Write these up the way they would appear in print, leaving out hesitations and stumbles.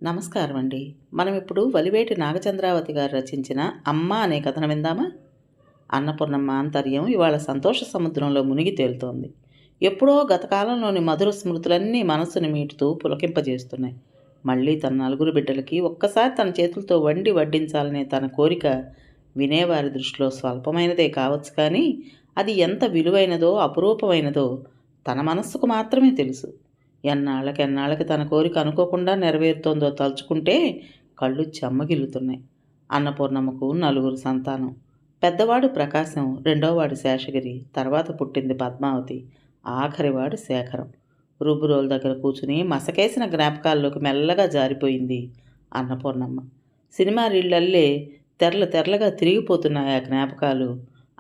నమస్కారం అండి. మనం ఇప్పుడు వలివేటి నాగచంద్రావతి గారు రచించిన 'అమ్మ' అనే కథను విందామా? అన్నపూర్ణమ్మ ఆంతర్యం ఇవాళ సంతోష సముద్రంలో మునిగి తేలుతోంది. ఎప్పుడో గత కాలంలోని మధుర స్మృతులన్నీ మనస్సుని మీటుతూ పులకింపజేస్తున్నాయి. మళ్ళీ తన నలుగురు బిడ్డలకి ఒక్కసారి తన చేతులతో వండి వడ్డించాలనే తన కోరిక వినేవారి దృష్టిలో స్వల్పమైనదే కావచ్చు కానీ, అది ఎంత విలువైనదో, అపురూపమైనదో తన మనస్సుకు మాత్రమే తెలుసు. ఎన్నాళ్ళకి తన కోరిక అనుకోకుండా నెరవేరుతోందో తలుచుకుంటే కళ్ళు చెమ్మగిల్లుతున్నాయి. అన్నపూర్ణమ్మకు నలుగురు సంతానం. పెద్దవాడు ప్రకాశం, రెండోవాడు శేషగిరి, తర్వాత పుట్టింది పద్మావతి, ఆఖరివాడు శేఖరం. రుబ్బురోలు దగ్గర కూర్చుని మసకేసిన జ్ఞాపకాల్లోకి మెల్లగా జారిపోయింది అన్నపూర్ణమ్మ. సినిమా రీళ్లల్లే తెరలు తెరలుగా తిరిగిపోతున్నాయి ఆ జ్ఞాపకాలు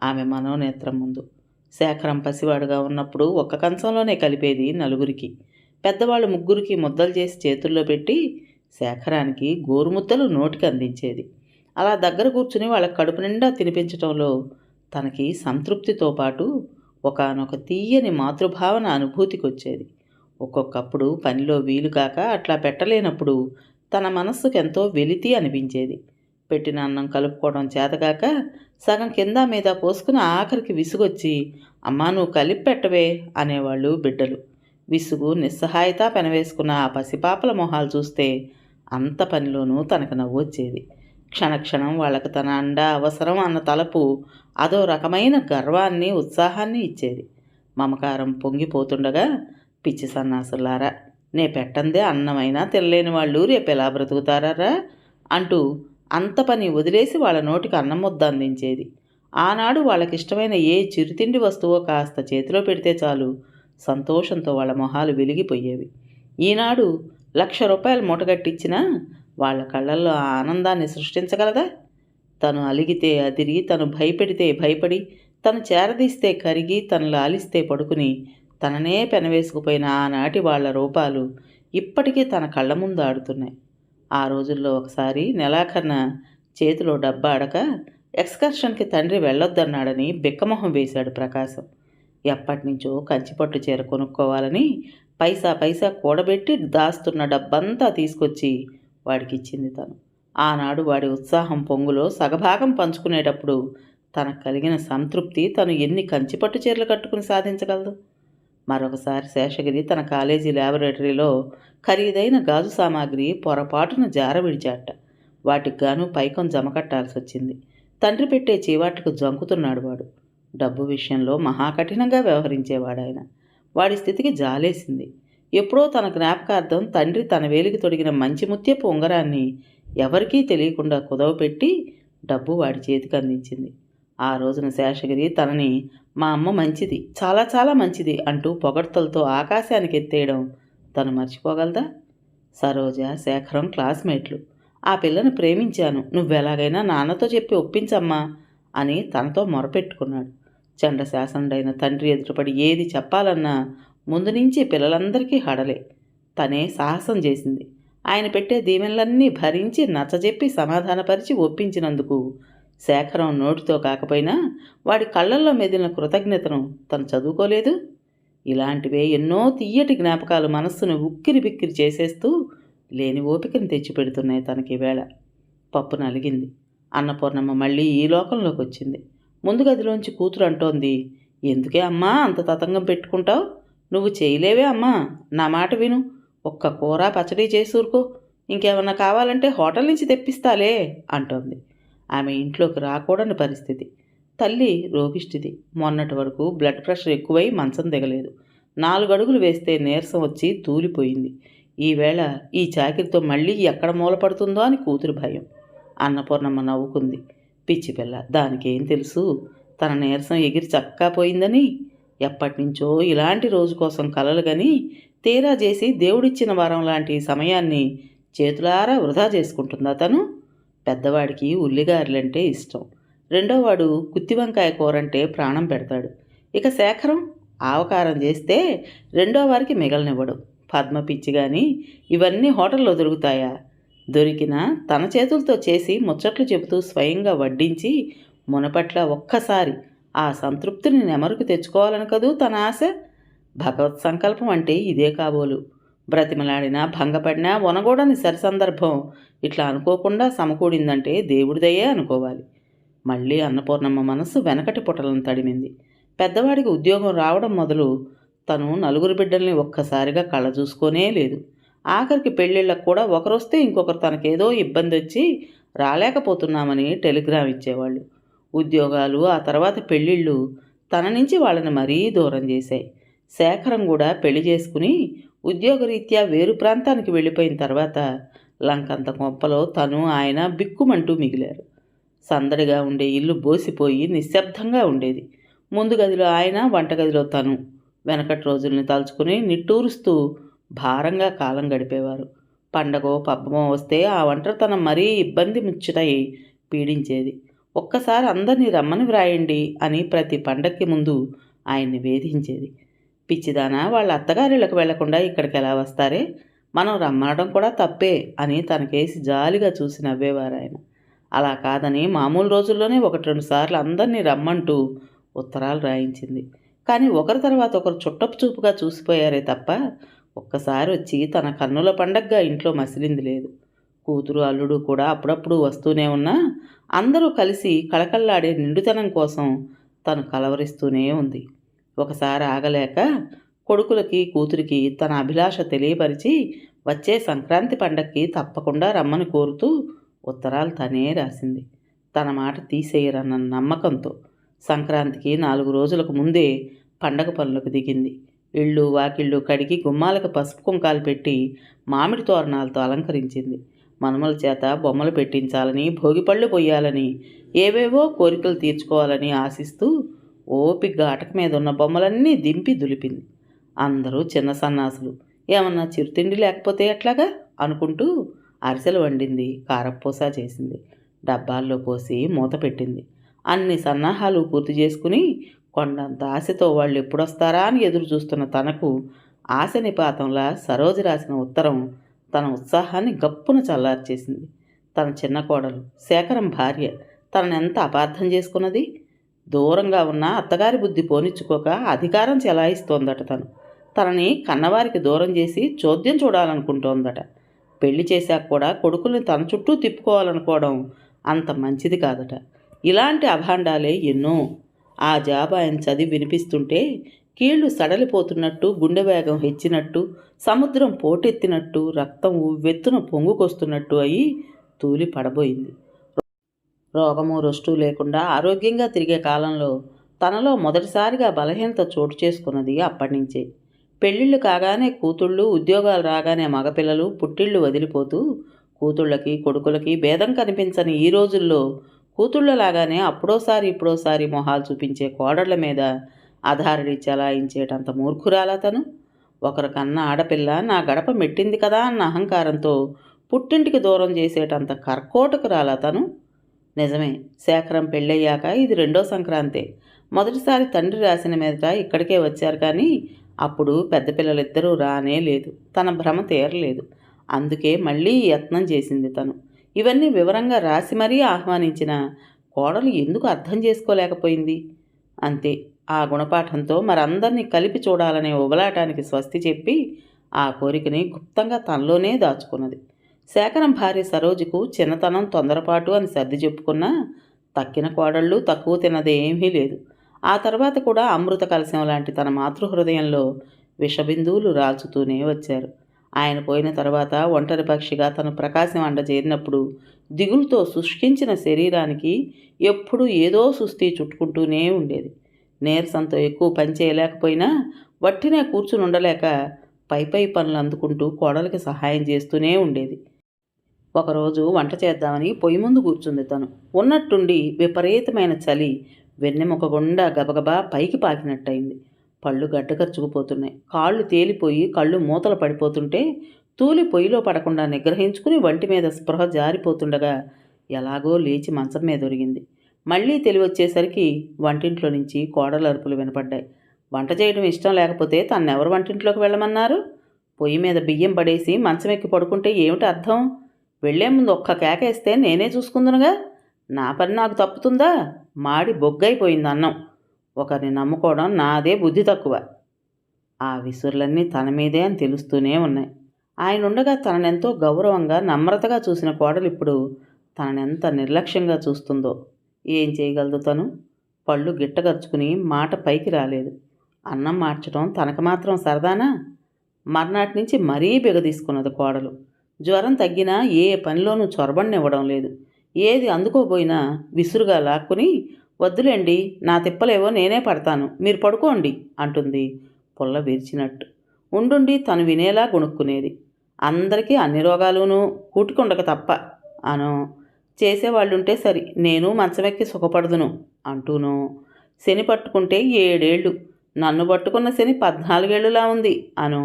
ఆమె మనోనేత్రం ముందు. శేఖరం పసివాడుగా ఉన్నప్పుడు ఒక్క కంచంలోనే కలిపేది నలుగురికి. పెద్దవాళ్ళు ముగ్గురికి ముద్దలు చేసి చేతుల్లో పెట్టి శేఖరానికి గోరుముద్దలు నోటికి అందించేది. అలా దగ్గర కూర్చుని వాళ్ళ కడుపు నిండా తినిపించటంలో తనకి సంతృప్తితో పాటు ఒకానొక తీయని మాతృభావన అనుభూతికి వచ్చేది. ఒక్కొక్కప్పుడు పనిలో వీలు కాక అట్లా పెట్టలేనప్పుడు తన మనస్సుకు ఎంతో వెలితి అనిపించేది. పెట్టిన అన్నం కలుపుకోవడం చేతకాక సగం కింద మీద పోసుకుని ఆఖరికి విసుగొచ్చి అమ్మా నువ్వు కలిపి పెట్టవే అనేవాళ్ళు బిడ్డలు. విసుగు నిస్సహాయత పెనవేసుకున్న ఆ పసిపాపల మొహాలు చూస్తే అంత పనిలోనూ తనకు నవ్వొచ్చేది. క్షణక్షణం వాళ్ళకి తన అండ అవసరం అన్న తలపు అదో రకమైన గర్వాన్ని ఉత్సాహాన్ని ఇచ్చేది. మమకారం పొంగిపోతుండగా పిచ్చి సన్నాసులారా, నే పెట్టందే అన్నమైనా తినలేని వాళ్ళు రేపెలా బ్రతుకుతారా అంటూ అంత పని వదిలేసి వాళ్ళ నోటికి అన్నం ముద్ద అందించేది. ఆనాడు వాళ్ళకిష్టమైన ఏ చిరుతిండి వస్తువో కాస్త చేతిలో పెడితే చాలు సంతోషంతో వాళ్ళ మొహాలు వెలిగిపోయేవి. ఈనాడు ₹1,00,000 మూటగట్టించినా వాళ్ళ కళ్ళల్లో ఆ ఆనందాన్ని సృష్టించగలదా? తను అలిగితే అదిరి, తను భయపెడితే భయపడి, తను చేరదీస్తే కరిగి, తను లాలిస్తే పడుకుని తననే పెనవేసుకుపోయిన ఆనాటి వాళ్ళ రూపాలు ఇప్పటికీ తన కళ్ళ ముందు ఆడుతున్నాయి. ఆ రోజుల్లో ఒకసారి నెలాఖరున చేతిలో డబ్బా అడక ఎక్స్కర్షన్కి తండ్రి వెళ్ళొద్దన్నాడని బిక్కమొహం వేశాడు ప్రకాశం. ఎప్పటినుంచో కంచిపట్టు చీర కొనుక్కోవాలని పైసా పైసా కూడబెట్టి దాస్తున్న డబ్బంతా తీసుకొచ్చి వాడికిచ్చింది తను. ఆనాడు వాడి ఉత్సాహం పొంగులో సగభాగం పంచుకునేటప్పుడు తనకు కలిగిన సంతృప్తి తను ఎన్ని కంచిపట్టు చీరలు కట్టుకుని సాధించగలదు? మరొకసారి శేషగిరి తన కాలేజీ ల్యాబొరేటరీలో ఖరీదైన గాజు సామాగ్రి పొరపాటున జార విడిచాట. వాటికి గాను పైకం జమ కట్టాల్సి వచ్చింది. తండ్రి పెట్టే చీవాట్లకు జంకుతున్నాడు వాడు. డబ్బు విషయంలో మహాకఠినంగా వ్యవహరించేవాడాయన. వాడి స్థితికి జాలేసింది. ఎప్పుడో తన జ్ఞాపకార్థం తండ్రి తన వేలికి తొడిగిన మంచి ముత్యపు ఉంగరాన్ని ఎవరికీ తెలియకుండా కుదవపెట్టి డబ్బు వాడి చేతికి అందించింది. ఆ రోజున శేషగిరి తనని మా అమ్మ మంచిది, చాలా చాలా మంచిది అంటూ పొగడ్తలతో ఆకాశానికి ఎత్తేయడం తను మర్చిపోగలదా? సరోజ, శేఖరం క్లాస్మేట్లు. ఆ పిల్లను ప్రేమించాను, నువ్వెలాగైనా నాన్నతో చెప్పి ఒప్పించమ్మా అని తనతో మొరపెట్టుకున్నాడు. చండశాసనుడైన తండ్రి ఎదుటపడి ఏది చెప్పాలన్నా ముందు నుంచి పిల్లలందరికీ హడలే. తనే సాహసం చేసింది. ఆయన పెట్టే దీవెనలన్నీ భరించి నచ్చజెప్పి సమాధానపరిచి ఒప్పించినందుకు శేఖరం నోటితో కాకపోయినా వాడి కళ్ళల్లో మెదిలిన కృతజ్ఞతను తను చదువుకోలేదు. ఇలాంటివే ఎన్నో తీయటి జ్ఞాపకాలు మనస్సును ఉక్కిరి బిక్కిరి చేసేస్తూ లేని ఓపికను తెచ్చిపెడుతున్నాయి తనకి వేళ. పప్పు నలిగింది. అన్నపూర్ణమ్మ మళ్ళీ ఈ లోకంలోకి వచ్చింది. ముందు గదిలోంచి కూతురు అంటోంది, ఎందుకే అమ్మా అంత తతంగం పెట్టుకుంటావు? నువ్వు చేయలేవే అమ్మా, నా మాట విను. ఒక్క కూర పచ్చడి చేసి ఊరుకో, ఇంకేమన్నా కావాలంటే హోటల్ నుంచి తెప్పిస్తాలే అంటోంది. ఆమె ఇంట్లోకి రాకూడని పరిస్థితి. తల్లి రోగిష్టిది. మొన్నటి వరకు బ్లడ్ ప్రెషర్ ఎక్కువై మంచం దిగలేదు. 4 అడుగులు వేస్తే నీరసం వచ్చి తూలిపోయింది. ఈవేళ ఈ చాకిరితో మళ్ళీ ఎక్కడ మూలపడుతుందో అని కూతురు భయం. అన్నపూర్ణమ్మ నవ్వుకుంది. పిచ్చి పిల్ల, దానికేం తెలుసు? తన నీరసం ఎగిరి చక్కా పోయిందని. ఎప్పటినుంచో ఇలాంటి రోజు కోసం కలలు గని తీరా చేసి దేవుడిచ్చిన వరం లాంటి సమయాన్ని చేతులారా వృధా చేసుకుంటుందా తను? పెద్దవాడికి ఉల్లిగారెలంటే ఇష్టం. రెండోవాడు గుత్తి వంకాయ కూరంటే ప్రాణం పెడతాడు. ఇక శేఖరం ఆవకారం చేస్తే రెండో వారికి మిగలనివ్వడు. పద్మ పిచ్చి కానీ ఇవన్నీ హోటల్లో దొరుకుతాయా? దొరికినా తన చేతులతో చేసి ముచ్చట్లు చెబుతూ స్వయంగా వడ్డించి మునపట్ల ఒక్కసారి ఆ సంతృప్తిని నెమరుకు తెచ్చుకోవాలని కదూ తన ఆశ. భగవత్ సంకల్పం అంటే ఇదే కాబోలు. బ్రతిమలాడినా భంగపడినా వనగూడని సరిసందర్భం ఇట్లా అనుకోకుండా సమకూడిందంటే దేవుడిదయ్యే అనుకోవాలి. మళ్ళీ అన్నపూర్ణమ్మ మనస్సు వెనకటి పుటలను తడిమింది. పెద్దవాడికి ఉద్యోగం రావడం మొదలు తను నలుగురు బిడ్డల్ని ఒక్కసారిగా కళ్ళ చూసుకోనే లేదు. ఆఖరికి పెళ్ళిళ్ళకు కూడా ఒకరొస్తే ఇంకొకరు తనకేదో ఇబ్బంది వచ్చి రాలేకపోతున్నామని టెలిగ్రామ్ ఇచ్చేవాళ్ళు. ఉద్యోగాలు ఆ తర్వాత పెళ్ళిళ్ళు తన నుంచి వాళ్ళని మరీ దూరం చేశాయి. శేఖరం కూడా పెళ్లి చేసుకుని ఉద్యోగరీత్యా వేరు ప్రాంతానికి వెళ్ళిపోయిన తర్వాత లంకంత కొంపలో తను ఆయన బిక్కుమంటూ మిగిలారు. సందడిగా ఉండే ఇల్లు బోసిపోయి నిశ్శబ్దంగా ఉండేది. ముందు గదిలో ఆయన, వంటగదిలో తను వెనకటి రోజుల్ని తలుచుకుని నిట్టూరుస్తూ భారంగా కాలం గడిపేవారు. పండగో పబ్బమో వస్తే ఆ ఒంటరితనం మరీ ఇబ్బంది ముచ్చటై పీడించేది. ఒక్కసారి అందరినీ రమ్మని వ్రాయండి అని ప్రతి పండక్కి ముందు ఆయన్ని వేధించేది. పిచ్చిదానా, వాళ్ళ అత్తగారిళ్ళకి వెళ్లకుండా ఇక్కడికి ఎలా వస్తారే, మనం రమ్మనడం కూడా తప్పే అని తనకేసి జాలిగా చూసి నవ్వేవారు ఆయన. అలా కాదని మామూలు రోజుల్లోనే 1-2 సార్లు అందరినీ రమ్మంటూ ఉత్తరాలు రాయించింది. కానీ ఒకరి తర్వాత ఒకరు చుట్టపు చూపుగా చూసిపోయారే తప్ప ఒక్కసారి వచ్చి తన కన్నుల పండగగా ఇంట్లో మసిలింది లేదు. కూతురు అల్లుడు కూడా అప్పుడప్పుడు వస్తూనే ఉన్నా అందరూ కలిసి కళకళలాడే నిండుతనం కోసం తను కలవరిస్తూనే ఉంది. ఒకసారి ఆగలేక కొడుకులకి కూతురికి తన అభిలాష తెలియపరిచి వచ్చే సంక్రాంతి పండక్కి తప్పకుండా రమ్మని కోరుతూ ఉత్తరాలు తనే రాసింది. తన మాట తీసేయరన్న నమ్మకంతో సంక్రాంతికి 4 రోజులకు ముందే పండగ పనులకు దిగింది. ఇళ్ళు వాకిళ్ళు కడిగి గుమ్మాలకు పసుపు కుంకాలు పెట్టి మామిడి తోరణాలతో అలంకరించింది. మనుమల చేత బొమ్మలు పెట్టించాలని, భోగిపళ్ళు పొయ్యాలని, ఏవేవో కోరికలు తీర్చుకోవాలని ఆశిస్తూ ఓపిగ్గా అటక మీద ఉన్న బొమ్మలన్నీ దింపి దులిపింది. అందరూ చిన్న సన్నాసులు, ఏమన్నా చిరుతిండి లేకపోతే ఎట్లాగా అనుకుంటూ అరిసెలు వండింది, కారపూస చేసింది, డబ్బాల్లో పోసి మూత పెట్టింది. అన్ని సన్నాహాలు పూర్తి చేసుకుని కొండంత ఆశతో వాళ్ళు ఎప్పుడొస్తారా అని ఎదురు చూస్తున్న తనకు ఆశ నిపాతంలా సరోజ రాసిన ఉత్తరం తన ఉత్సాహాన్ని గప్పున చల్లార్చేసింది. తన చిన్న కోడలు శేఖరం భార్య తనను ఎంత అపార్థం చేసుకున్నది. దూరంగా ఉన్న అత్తగారి బుద్ధి పోనిచ్చుకోక అధికారం చెలాయిస్తోందట. తనని కన్నవారికి దూరం చేసి చోద్యం చూడాలనుకుంటోందట. పెళ్లి చేశాక కూడా కొడుకుల్ని తన చుట్టూ తిప్పుకోవాలనుకోవడం అంత మంచిది కాదట. ఇలాంటి అభాండాలే ఎన్నో. ఆ జాబ్ ఆయన చదివి వినిపిస్తుంటే కీళ్లు సడలిపోతున్నట్టు, గుండె వేగం హెచ్చినట్టు, సముద్రం పోటెత్తినట్టు, రక్తం ఉవ్వెత్తున పొంగుకొస్తున్నట్టు అయి తూలి పడబోయింది. రోగము రొస్టు లేకుండా ఆరోగ్యంగా తిరిగే కాలంలో తనలో మొదటిసారిగా బలహీనత చోటు చేసుకున్నది అప్పటినుంచే. పెళ్ళిళ్ళు కాగానే కూతుళ్ళు, ఉద్యోగాలు రాగానే మగపిల్లలు పుట్టిళ్ళు వదిలిపోతూ కూతుళ్ళకి కొడుకులకి భేదం కనిపించని ఈ రోజుల్లో కూతుళ్ళలాగానే అప్పుడోసారి ఇప్పుడోసారి మొహాలు చూపించే కోడళ్ల మీద ఆధారడి చలాయించేటంత మూర్ఖురాలా తను. ఒకరికన్నా ఆడపిల్ల నా గడప మెట్టింది కదా అన్న అహంకారంతో పుట్టింటికి దూరం చేసేటంత కర్కోటకురాలా తను. నిజమే, శేఖరం పెళ్ళయ్యాక ఇది 2వ సంక్రాంతే. మొదటిసారి తండ్రి రాసిన మీదట ఇక్కడికే వచ్చారు, కానీ అప్పుడు పెద్ద పిల్లలిద్దరూ రానే లేదు. తన భ్రమ తీరలేదు. అందుకే మళ్ళీ యత్నం చేసింది తను. ఇవన్నీ వివరంగా రాసి మరీ ఆహ్వానించిన కోడలు ఎందుకు అర్థం చేసుకోలేకపోయింది? అంతే, ఆ గుణపాఠంతో మరందరినీ కలిపి చూడాలనే ఉబలాటానికి స్వస్తి చెప్పి ఆ కోరికని గుప్తంగా తనలోనే దాచుకున్నది. శేఖరం భార్య సరోజుకు చిన్నతనం, తొందరపాటు అని సర్ది చెప్పుకున్నా తక్కిన కోడళ్ళు తక్కువ తినదేమీ లేదు. ఆ తర్వాత కూడా అమృత కలశం లాంటి తన మాతృహృదయంలో విషబిందువులు రాల్చుతూనే వచ్చారు. ఆయన పోయిన తర్వాత ఒంటరి పక్షిగా తను ప్రకాశం అండ చేరినప్పుడు దిగులుతో శుష్కించిన శరీరానికి ఎప్పుడూ ఏదో సుస్థి చుట్టుకుంటూనే ఉండేది. నీరసంతో ఎక్కువ పని చేయలేకపోయినా వట్టినే కూర్చుని ఉండలేక పై పనులు అందుకుంటూ కోడలికి సహాయం చేస్తూనే ఉండేది. ఒకరోజు వంట చేద్దామని పొయ్యి ముందు కూర్చుంది తను. ఉన్నట్టుండి విపరీతమైన చలి వెన్నెముక గుండా గబగబా పైకి పాకినట్టయింది. పళ్ళు గడ్డకరుచుకుపోతున్నాయి. కాళ్ళు తేలిపోయి కళ్ళు మూతలు పడిపోతుంటే తూలి పొయ్యిలో పడకుండా నిగ్రహించుకుని వంటి మీద స్పృహ జారిపోతుండగా ఎలాగో లేచి మంచం మీద ఒరిగింది. మళ్ళీ తెలివొచ్చేసరికి వంటింట్లో నుంచి కోడల అరుపులు వినపడ్డాయి. వంట చేయడం ఇష్టం లేకపోతే తన్నెవరు వంటింట్లోకి వెళ్ళమన్నారు? పొయ్యి మీద బియ్యం పడేసి మంచం ఎక్కి పడుకుంటే ఏమిటి అర్థం? వెళ్లే ముందు ఒక్క కేకేస్తే నేనే చూసుకుందునుగా. నా పని నాకు తప్పుతుందా? మాడి బొగ్గైపోయింది అన్నం. ఒకరిని నమ్ముకోవడం నాదే బుద్ధి తక్కువ. ఆ విసురులన్నీ తన మీదే అని తెలుస్తూనే ఉన్నాయి. ఆయనుండగా తననెంతో గౌరవంగా నమ్రతగా చూసిన కోడలు ఇప్పుడు తననెంత నిర్లక్ష్యంగా చూస్తుందో. ఏం చేయగలదు తను? పళ్ళు గిట్టగరుచుకుని మాట పైకి రాలేదు. అన్నం మార్చడం తనకు మాత్రం సరదానా? మర్నాటి నుంచి మరీ బిగదీసుకున్నది కోడలు. జ్వరం తగ్గినా ఏ పనిలోనూ చొరబడినివ్వడం లేదు. ఏది అందుకోబోయినా విసురుగా లాక్కుని, వద్దులేండి, నా తిప్పలేవో నేనే పడతాను, మీరు పడుకోండి అంటుంది పుల్ల విరిచినట్టు. ఉండుండి తను వినేలా గొణుక్కునేది. అందరికీ అన్ని రోగాలునూ కూటికుండక తప్ప అనో, చేసేవాళ్ళుంటే సరి, నేను మంచమెక్కి సుఖపడుదును అంటూనో, శని పట్టుకుంటే 7 ఏళ్ళు, నన్ను పట్టుకున్న శని 14 ఏళ్ళులా ఉంది అనో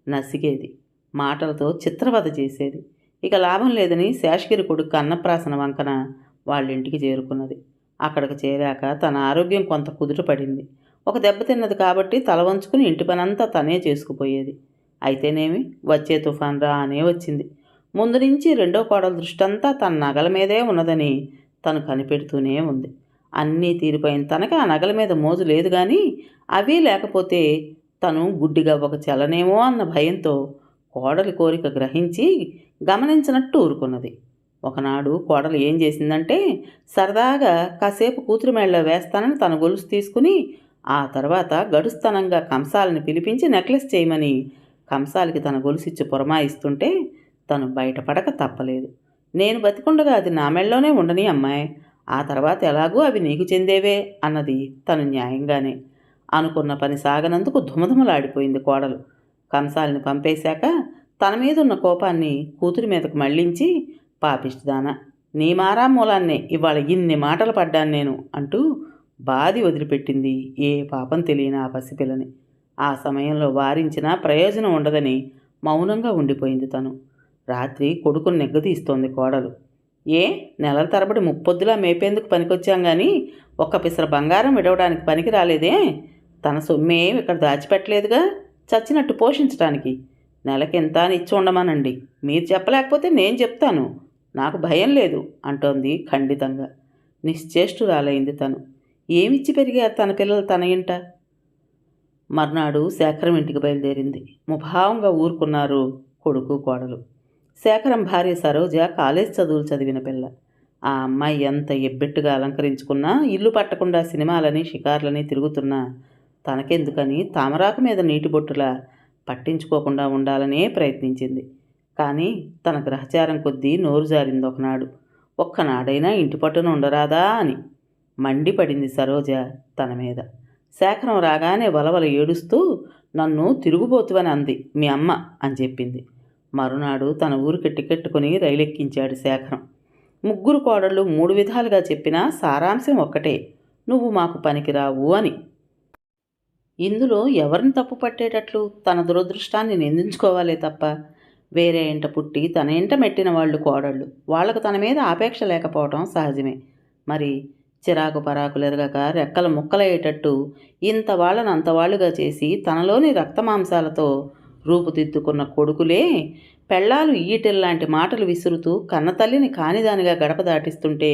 నసిగేది. మాటలతో చిత్రవద చేసేది. ఇక లాభం లేదని శేషగిరి కొడుకు అన్నప్రాసన వంకన వాళ్ళింటికి చేరుకున్నది. అక్కడికి చేరాక తన ఆరోగ్యం కొంత కుదుటపడింది. ఒక దెబ్బ తిన్నది కాబట్టి తల వంచుకుని ఇంటి పనంతా తనే చేసుకుపోయేది. అయితేనేమి, వచ్చే తుఫాన్ రానే వచ్చింది. ముందు నుంచి రెండో కోడల దృష్టంతా తన నగల మీదే ఉన్నదని తను కనిపెడుతూనే ఉంది. అన్నీ తీరిపోయిన తనకి ఆ నగల మీద మోజు లేదు కానీ, అవి లేకపోతే తను గుడ్డిగా ఒక చెలనేమో అన్న భయంతో కోడలి కోరిక గ్రహించి గమనించినట్టు ఊరుకున్నది. ఒకనాడు కోడలు ఏం చేసిందంటే, సరదాగా కాసేపు కూతురు మేళ్ళలో వేస్తానని తన గొలుసు తీసుకుని, ఆ తర్వాత గడుస్తనంగా కంసాలని పిలిపించి నెక్లెస్ చేయమని కంసాలికి తన గొలుసిచ్చి పురమాయిస్తుంటే తను బయటపడక తప్పలేదు. నేను బతికుండగా అది నా మెళ్ళలోనే ఉండని అమ్మాయి, ఆ తర్వాత ఎలాగూ అవి నీకు చెందేవే అన్నది తను న్యాయంగానే. అనుకున్న పని సాగనందుకు ధుమధుమలాడిపోయింది కోడలు. కంసాలిని పంపేశాక తన మీదున్న కోపాన్ని కూతురి మీదకు మళ్లించి, పాపిష్టిదానా, నీ మారా మూలాన్నే ఇవాళ ఇన్ని మాటలు పడ్డాను నేను అంటూ బాది వదిలిపెట్టింది ఏ పాపం తెలియని ఆ పసిపిల్లని. ఆ సమయంలో వారించినా ప్రయోజనం ఉండదని మౌనంగా ఉండిపోయింది తను. రాత్రి కొడుకుని నెగ్గదీస్తోంది కోడలు. ఏ, నెలల తరబడి ముప్పొద్దులా మేపేందుకు పనికొచ్చాం కానీ ఒక్క పిసర బంగారం విడవడానికి పనికి రాలేదే? తన సొమ్మేం ఇక్కడ దాచిపెట్టలేదుగా, చచ్చినట్టు పోషించటానికి. నెలకింత అని ఇచ్చి ఉండమానండి, మీరు చెప్పలేకపోతే నేను చెప్తాను, నాకు భయం లేదు అంటోంది ఖండితంగా. నిశ్చేష్టురాలైంది తను. ఏమిచ్చి పెరిగారు తన పిల్లలు తన ఇంట? మర్నాడు శేఖరం ఇంటికి బయలుదేరింది. ముభావంగా ఊరుకున్నారు కొడుకు కోడలు. శేఖరం భార్య సరోజ కాలేజ్ చదువులు చదివిన పిల్ల. ఆ అమ్మాయి ఎంత ఎబ్బెట్టుగా అలంకరించుకున్నా, ఇల్లు పట్టకుండా సినిమాలని షికార్లని తిరుగుతున్నా తనకెందుకని తామరాకు మీద నీటి బొట్టులా పట్టించుకోకుండా ఉండాలనే ప్రయత్నించింది. కానీ తన గ్రహచారం కొద్దీ నోరు జారింది ఒకనాడు. ఒక్కనాడైనా ఇంటి పట్టున ఉండరాదా అని మండిపడింది సరోజ తన మీద. శేఖరం రాగానే వలవల ఏడుస్తూ, నన్ను తిరుగుబోతువని అంది మీ అమ్మ అని చెప్పింది. మరునాడు తన ఊరికి టికెట్టుకుని రైలెక్కించాడు శేఖరం. ముగ్గురు కోడళ్ళు 3 విధాలుగా చెప్పినా సారాంశం ఒక్కటే, నువ్వు మాకు పనికిరావు అని. ఇందులో ఎవరిని తప్పు పట్టేటట్లు? తన దురదృష్టాన్ని నిందించుకోవాలే తప్ప. వేరే ఇంట పుట్టి తన ఇంట మెట్టిన వాళ్ళు కోడళ్ళు, వాళ్లకు తన మీద ఆపేక్ష లేకపోవటం సహజమే. మరి చిరాకు పరాకులెరగక రెక్కల ముక్కలయ్యేటట్టు ఇంత వాళ్ళను అంతవాళ్లుగా చేసి తనలోని రక్తమాంసాలతో రూపుదిద్దుకున్న కొడుకులే పెళ్ళాలు ఈటెల్లాంటి మాటలు విసురుతూ కన్నతల్లిని కానిదానిగా గడప దాటిస్తుంటే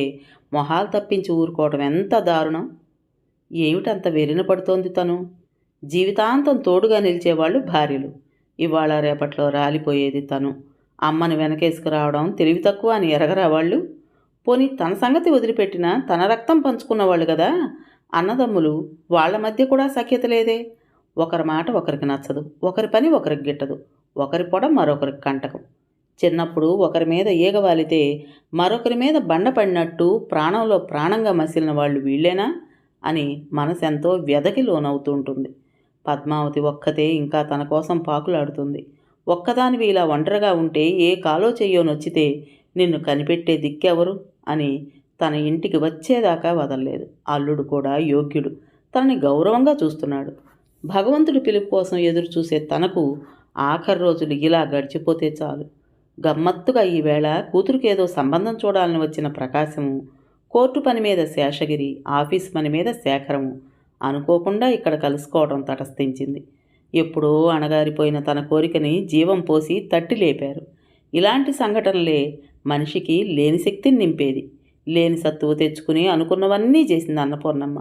మొహాలు తప్పించి ఊరుకోవటం ఎంత దారుణం! ఏమిటంత వెరిన పడుతోంది తను? జీవితాంతం తోడుగా నిలిచేవాళ్ళు భార్యలు, ఇవాళ రేపట్లో రాలిపోయేది తను. అమ్మని వెనకేసుకురావడం తెలివి తక్కువ అని ఎరగరా వాళ్ళు? పోనీ తన సంగతి వదిలిపెట్టినా తన రక్తం పంచుకున్నవాళ్ళు కదా అన్నదమ్ములు, వాళ్ల మధ్య కూడా సఖ్యత లేదే. ఒకరి మాట ఒకరికి నచ్చదు, ఒకరి పని ఒకరికి గిట్టదు, ఒకరి పొడ మరొకరికి కంటకం. చిన్నప్పుడు ఒకరి మీద ఈగ వాలితే మరొకరి మీద బండ పడినట్టు ప్రాణంలో ప్రాణంగా మసిలిన వాళ్ళు వీళ్ళేనా అని మనసెంతో వ్యధకి లోనవుతుంటుంది. పద్మావతి ఒక్కతే ఇంకా తన కోసం పాకులాడుతుంది. ఒక్కదానివి ఇలా ఒంటరిగా ఉంటే ఏ కాలో చెయ్యో నొచ్చితే నిన్ను కనిపెట్టే దిక్కెవరు అని తన ఇంటికి వచ్చేదాకా వదలలేదు. అల్లుడు కూడా యోగ్యుడు, తనని గౌరవంగా చూస్తున్నాడు. భగవంతుడి పిలుపు కోసం ఎదురు చూసే తనకు ఆఖరి రోజులు ఇలా గడిచిపోతే చాలు. గమ్మత్తుగా ఈవేళ కూతురుకేదో సంబంధం చూడాలని వచ్చిన ప్రకాశము, కోర్టు పని మీద శేషగిరి, ఆఫీస్ పని మీద శేఖరము అనుకోకుండా ఇక్కడ కలుసుకోవడం తటస్థించింది. ఎప్పుడో అణగారిపోయిన తన కోరికని జీవం పోసి తట్టి లేపారు. ఇలాంటి సంఘటనలే మనిషికి లేని శక్తిని నింపేది. లేని సత్తువు తెచ్చుకుని అనుకున్నవన్నీ చేసింది అన్నపూర్ణమ్మ.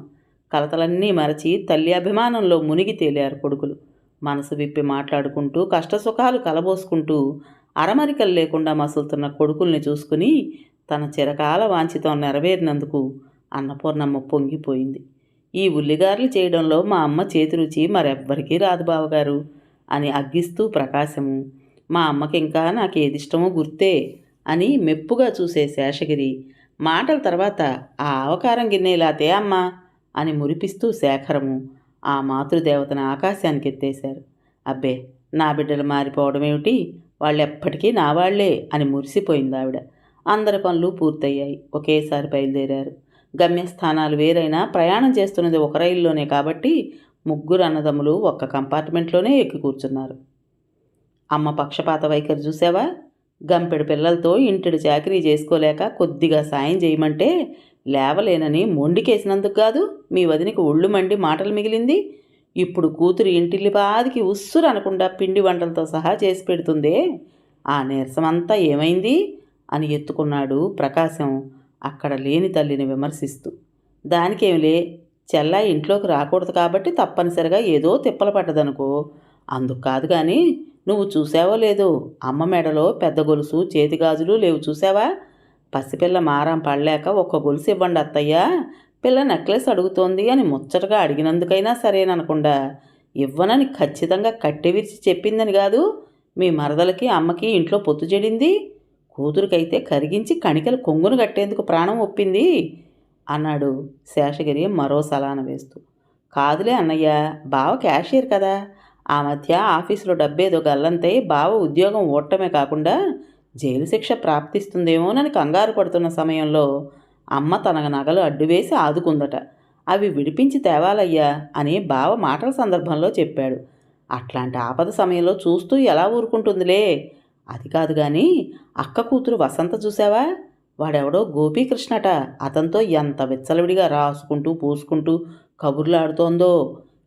కలతలన్నీ మరచి తల్లి అభిమానంలో మునిగి తేలారు కొడుకులు. మనసు విప్పి మాట్లాడుకుంటూ కష్టసుఖాలు కలబోసుకుంటూ అరమరికలు లేకుండా మసులుతున్న కొడుకుల్ని చూసుకుని తన చిరకాల వాంఛితం నెరవేరినందుకు అన్నపూర్ణమ్మ పొంగిపోయింది. ఈ ఉల్లిగారులు చేయడంలో మా అమ్మ చేతి రుచి మరెవ్వరికీ రాదు బావగారు అని అగ్గిస్తూ ప్రకాశము, మా అమ్మకి ఇంకా నాకేదిష్టమో గుర్తే అని మెప్పుగా చూసే శేషగిరి మాటల తర్వాత ఆ ఆవకారం గిన్నె ఇలా తే అమ్మా అని మురిపిస్తూ శేఖరము ఆ మాతృదేవతను ఆకాశానికి ఎత్తేశారు. అబ్బే, నా బిడ్డలు మారిపోవడం ఏమిటి, వాళ్ళెప్పటికీ నా వాళ్లే అని మురిసిపోయింది ఆవిడ. అందరి పనులు పూర్తయ్యాయి. ఒకేసారి బయలుదేరారు. గమ్యస్థానాలు వేరైనా ప్రయాణం చేస్తున్నది ఒక రైల్లోనే కాబట్టి ముగ్గురు అన్నదమ్ములు ఒక్క కంపార్ట్మెంట్లోనే ఎక్కి కూర్చున్నారు. అమ్మ పక్షపాత వైఖరి చూసావా? గంపెడు పిల్లలతో ఇంటిడి చాకరీ చేసుకోలేక కొద్దిగా సాయం చేయమంటే లేవలేనని మొండికేసినందుకు కాదు మీ వదినికి ఒళ్ళు మండి మాటలు మిగిలింది. ఇప్పుడు కూతురు ఇంటిల్లి బాదికి ఉస్సురు అనకుండా పిండి వంటలతో సహా చేసి పెడుతుందే, ఆ నీరసమంతా ఏమైంది అని ఎత్తుకున్నాడు ప్రకాశం అక్కడ లేని తల్లిని విమర్శిస్తూ. దానికేమిలే, చెల్లా ఇంట్లోకి రాకూడదు కాబట్టి తప్పనిసరిగా ఏదో తిప్పలు పడ్డదనుకో, అందుకు కాదు కానీ నువ్వు చూసావో లేదో అమ్మ మెడలో పెద్ద గొలుసు చేతిగాజులు లేవు చూసావా? పసిపిల్ల మారం పడలేక ఒక్క గొలుసు ఇవ్వండి అత్తయ్యా, పిల్ల నెక్లెస్ అడుగుతోంది అని ముచ్చటగా అడిగినందుకైనా సరేననకుండా ఇవ్వనని ఖచ్చితంగా కట్టెవిరిచి చెప్పిందని కాదు మీ మరదలకి అమ్మకి ఇంట్లో పొత్తు చెడింది. కూతురికైతే కరిగించి కణికలు కొంగును కట్టేందుకు ప్రాణం ఒప్పింది అన్నాడు శేషగిరి మరో సలాన వేస్తూ. కాదులే అన్నయ్య, బావ క్యాషియర్ కదా, ఆ మధ్య ఆఫీసులో డబ్బేదో గల్లంతై బావ ఉద్యోగం ఓడటమే కాకుండా జైలు శిక్ష ప్రాప్తిస్తుందేమోనని కంగారు పడుతున్న సమయంలో అమ్మ తన నగలు అడ్డువేసి ఆదుకుందట. అవి విడిపించి తేవాలయ్యా అని బావ మాటల సందర్భంలో చెప్పాడు. అట్లాంటి ఆపద సమయంలో చూస్తూ ఎలా ఊరుకుంటుందిలే. అది కాదు కానీ అక్క కూతురు వసంత చూసావా? వాడెవడో గోపీకృష్ణట, అతనితో ఎంత విచ్చలవిడిగా రాసుకుంటూ పూసుకుంటూ కబుర్లాడుతోందో.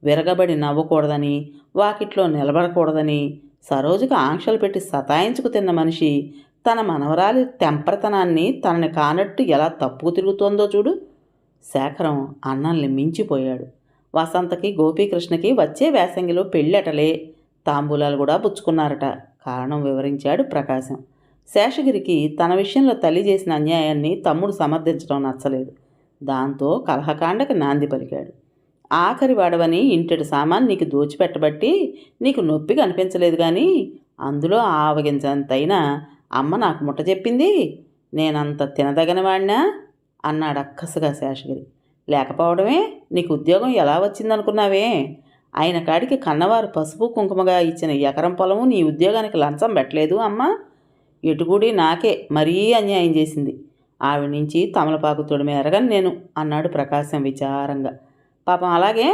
విరగబడి నవ్వకూడదని, వాకిట్లో నిలబడకూడదని సరోజుకు ఆంక్షలు పెట్టి సతాయించుకు తిన్న మనిషి తన మనవరాలి తెంపరతనాన్ని తనని కానట్టు ఎలా తప్పుకు తిరుగుతోందో చూడు. శేఖరం అన్నల్ని మించిపోయాడు. వసంతకి గోపీకృష్ణకి వచ్చే వేసంగిలో పెళ్ళటలే, తాంబూలాలు కూడా పుచ్చుకున్నారట. కారణం వివరించాడు ప్రకాశం. శేషగిరికి తన విషయంలో తల్లి చేసిన అన్యాయాన్ని తమ్ముడు సమర్థించడం నచ్చలేదు. దాంతో కలహకాండకి నాంది పలికాడు. ఆఖరి వాడవని ఇంటిడి సామాన్ నీకు దోచిపెట్టబట్టి నీకు నొప్పిగా అనిపించలేదు కానీ అందులో ఆవగించంతైనా అమ్మ నాకు ముట్ట చెప్పింది, నేనంత తినదగని వాడినా అన్నాడు అక్కసుగా శేషగిరి. లేకపోవడమే నీకు ఉద్యోగం ఎలా వచ్చిందనుకున్నావే? ఆయన కాడికి కన్నవారు పసుపు కుంకుమగా ఇచ్చిన ఎకరం పొలము నీ ఉద్యోగానికి లంచం పెట్టలేదు అమ్మ. ఎటుకూడి నాకే మరీ అన్యాయం చేసింది. ఆవిడ నుంచి తమలపాకు తొడిమే ఎరగని నేను అన్నాడు ప్రకాశం విచారంగా. పాపం అలాగే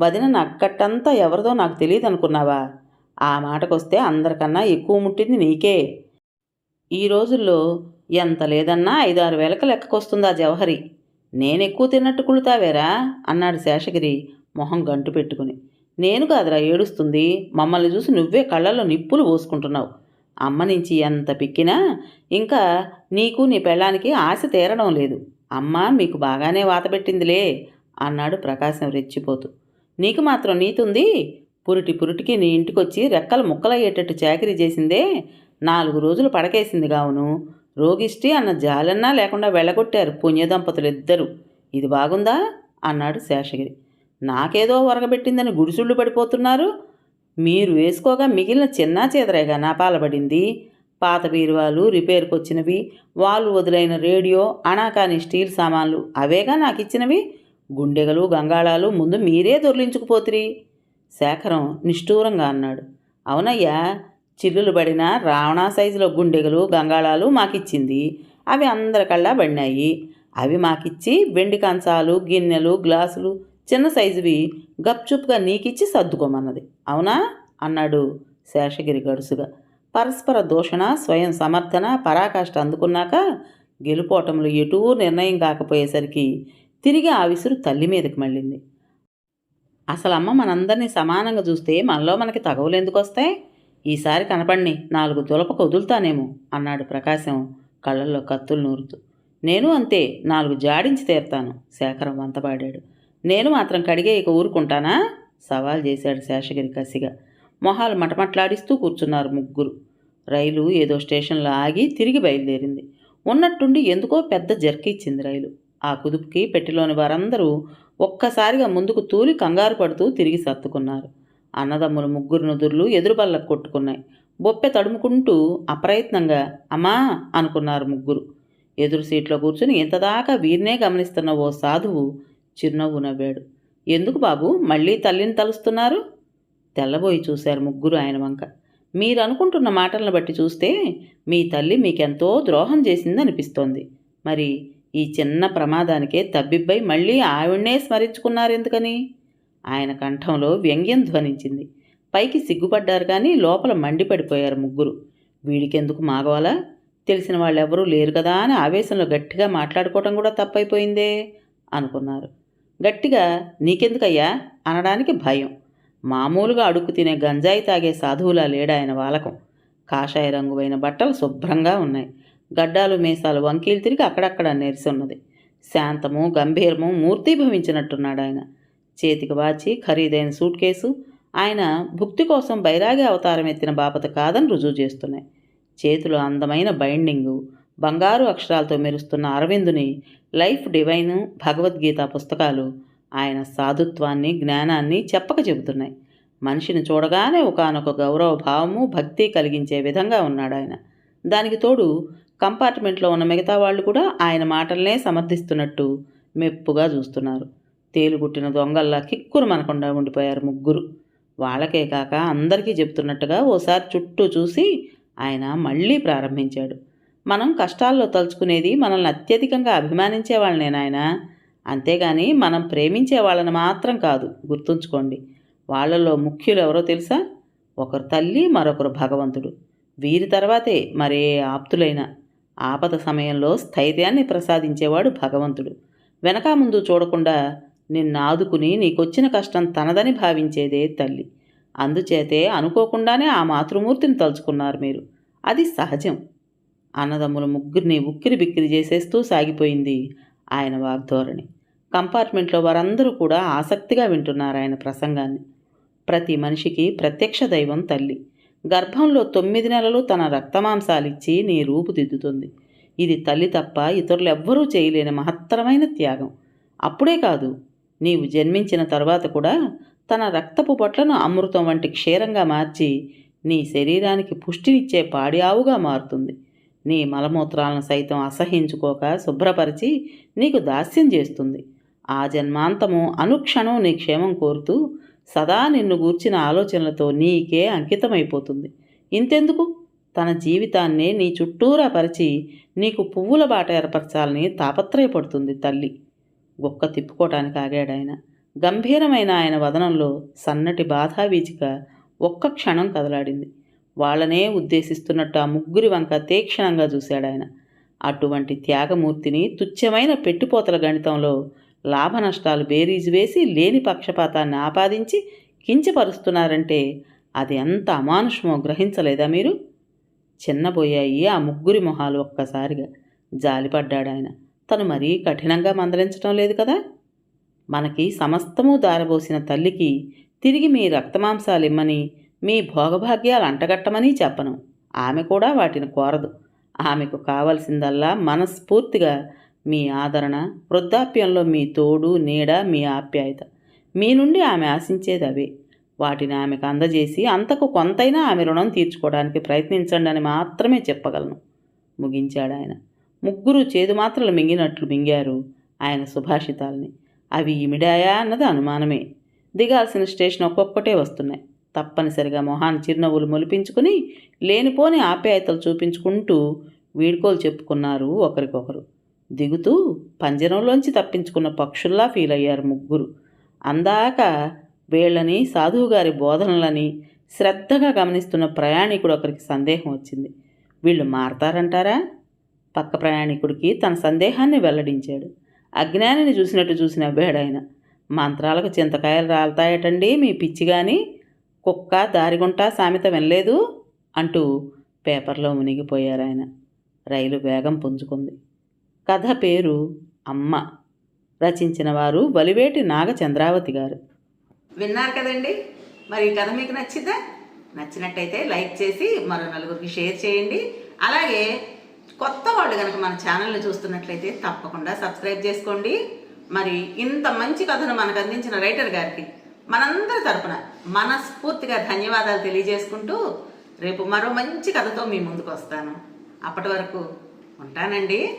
వదిన నక్కట్టంతా ఎవరిదో నాకు తెలియదు అనుకున్నావా? ఆ మాటకొస్తే అందరికన్నా ఎక్కువ ముట్టింది నీకే. ఈ రోజుల్లో ఎంత లేదన్నా 5-6 వేలకు లెక్కకొస్తుందా జవహరి? నేనెక్కువ తిన్నట్టు కుళుతావేరా అన్నాడు శేషగిరి మొహం గంటు పెట్టుకుని. నేను కాదురా ఏడుస్తుంది, మమ్మల్ని చూసి నువ్వే కళ్ళల్లో నిప్పులు పోసుకుంటున్నావు. అమ్మ నుంచి ఎంత పిక్కినా ఇంకా నీకు నీ పెళ్ళానికి ఆశ తీరడం లేదు. అమ్మ మీకు బాగానే వాతపెట్టిందిలే అన్నాడు ప్రకాశం రెచ్చిపోతూ. నీకు మాత్రం నీతుంది. పురిటికి నీ ఇంటికొచ్చి రెక్కలు ముక్కలయ్యేటట్టు చాకరీ చేసిందే 4 రోజులు పడకేసింది గావును. రోగిష్టి అన్న జాలన్నా లేకుండా వెళ్ళగొట్టారు పుణ్యదంపతులిద్దరూ. ఇది బాగుందా అన్నాడు శేషగిరి. నాకేదో వరగబెట్టిందని గుడిసుళ్ళు పడిపోతున్నారు. మీరు వేసుకోగా మిగిలిన చిన్న చేదరేగా నా పాలబడింది. పాత బీరువాలు, రిపేర్కి వచ్చినవి, వాళ్ళు వదిలైన రేడియో, అనాకాని స్టీల్ సామాన్లు అవేగా నాకు ఇచ్చినవి. గుండెగలు గంగాళాలు ముందు మీరే దొర్లించుకుపోతిరి శేఖరం నిష్ఠూరంగా అన్నాడు. అవునయ్యా, చిల్లులు పడిన రావణా సైజులో గుండెగలు గంగాళాలు మాకిచ్చింది. అవి అందరికల్లా పడినాయి. అవి మాకిచ్చి వెండి కంచాలు, గిన్నెలు, గ్లాసులు చిన్న సైజువి గప్చుప్గా నీకిచ్చి సర్దుకోమన్నది. అవునా అన్నాడు శేషగిరి గడుసుగా. పరస్పర దూషణ, స్వయం సమర్థన, పరాకాష్ట అందుకున్నాక గెలుపోటములు ఎటూ నిర్ణయం కాకపోయేసరికి తిరిగి ఆ విసురు తల్లి మీదకి మళ్ళింది. అసలు అమ్మ మనందరినీ సమానంగా చూస్తే మనలో మనకి తగవులు ఎందుకు వస్తాయి? ఈసారి కనపడిని 4 దులపకు వదులుతానేమో అన్నాడు ప్రకాశం కళ్ళల్లో కత్తులు నూరుతూ. నేను అంతే, 4 జాడించి తీరుతాను శేఖరం వంతపాడాడు. నేను మాత్రం కడిగే ఇక ఊరుకుంటానా? సవాల్ చేశాడు శేషగిరి కసిగా. మొహాలు మటమట్లాడిస్తూ కూర్చున్నారు ముగ్గురు. రైలు ఏదో స్టేషన్లో ఆగి తిరిగి బయలుదేరింది. ఉన్నట్టుండి ఎందుకో పెద్ద జర్కిచ్చింది రైలు. ఆ కుదుపుకి పెట్టెలోని వారందరూ ఒక్కసారిగా ముందుకు తూలి కంగారు పడుతూ తిరిగి సర్దుకున్నారు. అన్నదమ్ములు ముగ్గురు నుదుర్లు ఎదురుబల్లకు కొట్టుకున్నాయి. బొప్పె తడుముకుంటూ అప్రయత్నంగా అమ్మా అనుకున్నారు ముగ్గురు. ఎదురు సీట్లో కూర్చుని ఇంతదాకా వీరినే గమనిస్తున్న ఓ సాధువు చిరునవ్వు నవ్వాడు. ఎందుకు బాబు మళ్ళీ తల్లిని తలుస్తున్నారు? తెల్లబోయి చూశారు ముగ్గురు ఆయన వంక. మీరనుకుంటున్న మాటలను బట్టి చూస్తే మీ తల్లి మీకెంతో ద్రోహం చేసిందనిపిస్తోంది. మరి ఈ చిన్న ప్రమాదానికే తబ్బిబ్బై మళ్ళీ ఆవిడ్నే స్మరించుకున్నారెందుకని? ఆయన కంఠంలో వ్యంగ్యం ధ్వనించింది. పైకి సిగ్గుపడ్డారు కానీ లోపల మండిపడిపోయారు ముగ్గురు. వీడికెందుకు మాగవాలా? తెలిసిన వాళ్ళెవరూ లేరు కదా అని ఆవేశంలో గట్టిగా మాట్లాడుకోవటం కూడా తప్పైపోయిందే అనుకున్నారు. గట్టిగా నీకెందుకయ్యా అనడానికి భయం. మామూలుగా అడుక్కు తినే గంజాయి తాగే సాధువులా లేడాయన వాలకం. కాషాయ రంగువైన బట్టలు శుభ్రంగా ఉన్నాయి. గడ్డాలు మీసాలు వంకీలు తిరిగి అక్కడక్కడ నెరిసి ఉన్నది. శాంతము గంభీరము మూర్తీభవించినట్టున్నాడు ఆయన. చేతికి వాచి ఖరీదైన సూట్ కేసు ఆయన భుక్తి కోసం బైరాగి అవతారం ఎత్తిన బాపత కాదని రుజువు చేస్తున్నాయి. చేతిలో అందమైన బైండింగు, బంగారు అక్షరాలతో మెరుస్తున్న అరవిందుని లైఫ్ డివైను భగవద్గీత పుస్తకాలు ఆయన సాధుత్వాన్ని జ్ఞానాన్ని చెప్పక చెబుతున్నాయి. మనిషిని చూడగానే ఒకానొక గౌరవ భావము భక్తి కలిగించే విధంగా ఉన్నాడు ఆయన. దానికి తోడు కంపార్ట్మెంట్లో ఉన్న మిగతా వాళ్ళు కూడా ఆయన మాటలనే సమర్థిస్తున్నట్టు మెప్పుగా చూస్తున్నారు. తేలుగుట్టిన దొంగల్లా కిక్కురు మనకుండా ఉండిపోయారు ముగ్గురు. వాళ్ళకే కాక అందరికీ చెబుతున్నట్టుగా ఓసారి చుట్టూ చూసి ఆయన మళ్ళీ ప్రారంభించాడు. మనం కష్టాల్లో తలుచుకునేది మనల్ని అత్యధికంగా అభిమానించే వాళ్ళనే నాయన, అంతేగాని మనం ప్రేమించే వాళ్ళని మాత్రం కాదు. గుర్తుంచుకోండి. వాళ్ళల్లో ముఖ్యులు ఎవరో తెలుసా? ఒకరు తల్లి, మరొకరు భగవంతుడు. వీరి తర్వాతే మరే ఆప్తులైనా. ఆపద సమయంలో స్థైర్యాన్ని ప్రసాదించేవాడు భగవంతుడు. వెనక ముందు చూడకుండా నిన్ను ఆదుకుని నీకొచ్చిన కష్టం తనదని భావించేదే తల్లి. అందుచేతే అనుకోకుండానే ఆ మాతృమూర్తిని తలుచుకున్నారు మీరు. అది సహజం. అన్నదమ్ముల ముగ్గురిని ఉక్కిరి బిక్కిరి చేసేస్తూ సాగిపోయింది ఆయన వాగ్ధోరణి. కంపార్ట్మెంట్లో వారందరూ కూడా ఆసక్తిగా వింటున్నారు ఆయన ప్రసంగాన్ని. ప్రతి మనిషికి ప్రత్యక్ష దైవం తల్లి. గర్భంలో 9 నెలలు తన రక్తమాంసాలిచ్చి నీ రూపుదిద్దుతుంది. ఇది తల్లి తప్ప ఇతరులెవ్వరూ చేయలేని మహత్తరమైన త్యాగం. అప్పుడే కాదు, నీవు జన్మించిన తరువాత కూడా తన రక్తపు పొట్లను అమృతం వంటి క్షీరంగా మార్చి నీ శరీరానికి పుష్టినిచ్చే పాడి ఆవుగా మారుతుంది. నీ మలమూత్రాలను సైతం అసహించుకోక శుభ్రపరిచి నీకు దాస్యం చేస్తుంది. ఆ జన్మాంతము అనుక్షణం నీ క్షేమం కోరుతూ సదా నిన్ను గూర్చిన ఆలోచనలతో నీకే అంకితమైపోతుంది. ఇంతెందుకు, తన జీవితాన్నే నీ చుట్టూరా పరిచి నీకు పువ్వుల బాట ఏర్పరచాలని తాపత్రయపడుతుంది తల్లి. గొక్క తిప్పుకోవటానికి ఆగాడాయన. గంభీరమైన ఆయన వదనంలో సన్నటి బాధావీచిక ఒక్క క్షణం కదలాడింది. వాళ్ళనే ఉద్దేశిస్తున్నట్టు ఆ ముగ్గురి వంక తీక్షణంగా చూశాడాయన. అటువంటి త్యాగమూర్తిని తుచ్చమైన పెట్టిపోతల గణితంలో లాభ నష్టాలు బేరీజు వేసి లేని పక్షపాతాన్ని ఆపాదించి కించపరుస్తున్నారంటే అది ఎంత అమానుషమో గ్రహించలేదా మీరు? చిన్నబోయాయి ఆ ముగ్గురి మొహాలు ఒక్కసారిగా. జాలిపడ్డాడాయన. తను మరీ కఠినంగా మందలించటం లేదు కదా. మనకి సమస్తము దారబోసిన తల్లికి తిరిగి మీ రక్తమాంసాలిమ్మని మీ భోగభాగ్యాలు అంటగట్టమని చెప్పను. ఆమె కూడా వాటిని కోరదు. ఆమెకు కావలసిందల్లా మనస్ఫూర్తిగా మీ ఆదరణ, వృద్ధాప్యంలో మీ తోడు నీడ, మీ ఆప్యాయత. మీ నుండి ఆమె ఆశించేది అవే. వాటిని ఆమెకు అందజేసి అంతకు కొంతైనా ఆమె రుణం తీర్చుకోవడానికి ప్రయత్నించండి అని మాత్రమే చెప్పగలను ముగించాడు ఆయన. ముగ్గురు చేదు మాత్రలు మింగినట్లు మింగారు ఆయన సుభాషితాల్ని. అవి ఇమిడాయా అన్నది అనుమానమే. దిగాల్సిన స్టేషన్ ఒక్కొక్కటే వస్తున్నాయి. తప్పనిసరిగా మొహాన్ని చిరునవ్వులు మొలిపించుకుని లేనిపోని ఆప్యాయతలు చూపించుకుంటూ వీడ్కోలు చెప్పుకున్నారు ఒకరికొకరు. దిగుతూ పంజరంలోంచి తప్పించుకున్న పక్షుల్లా ఫీల్ అయ్యారు ముగ్గురు. అందాక వీళ్ళని సాధువుగారి బోధనలని శ్రద్ధగా గమనిస్తున్న ప్రయాణికుడు ఒకరికి సందేహం వచ్చింది. వీళ్ళు మారతారంటారా? పక్క ప్రయాణికుడికి తన సందేహాన్ని వెల్లడించాడు. అజ్ఞానిని చూసినట్టు చూసి నవ్వాడాయన. మంత్రాలకు చింతకాయలు రాలతాయటండి మీ పిచ్చిగాని, కుక్క దారిగుంట సామెత వినలేదు అంటూ పేపర్లో మునిగిపోయారాయన. రైలు వేగం పుంజుకుంది. కథ పేరు అమ్మ. రచించిన వారు వలివేటి నాగచంద్రావతి గారు. విన్నారు కదండి. మరి ఈ కథ మీకు నచ్చిందా? నచ్చినట్టయితే లైక్ చేసి మరో నలుగురికి షేర్ చేయండి. అలాగే కొత్త వాళ్ళు కనుక మన ఛానల్ని చూస్తున్నట్లయితే తప్పకుండా సబ్స్క్రైబ్ చేసుకోండి. మరి ఇంత మంచి కథను మనకు అందించిన రైటర్ గారికి మనందరి తరపున మనస్ఫూర్తిగా ధన్యవాదాలు తెలియజేసుకుంటూ రేపు మరో మంచి కథతో మీ ముందుకు వస్తాను. అప్పటి వరకు ఉంటానండి.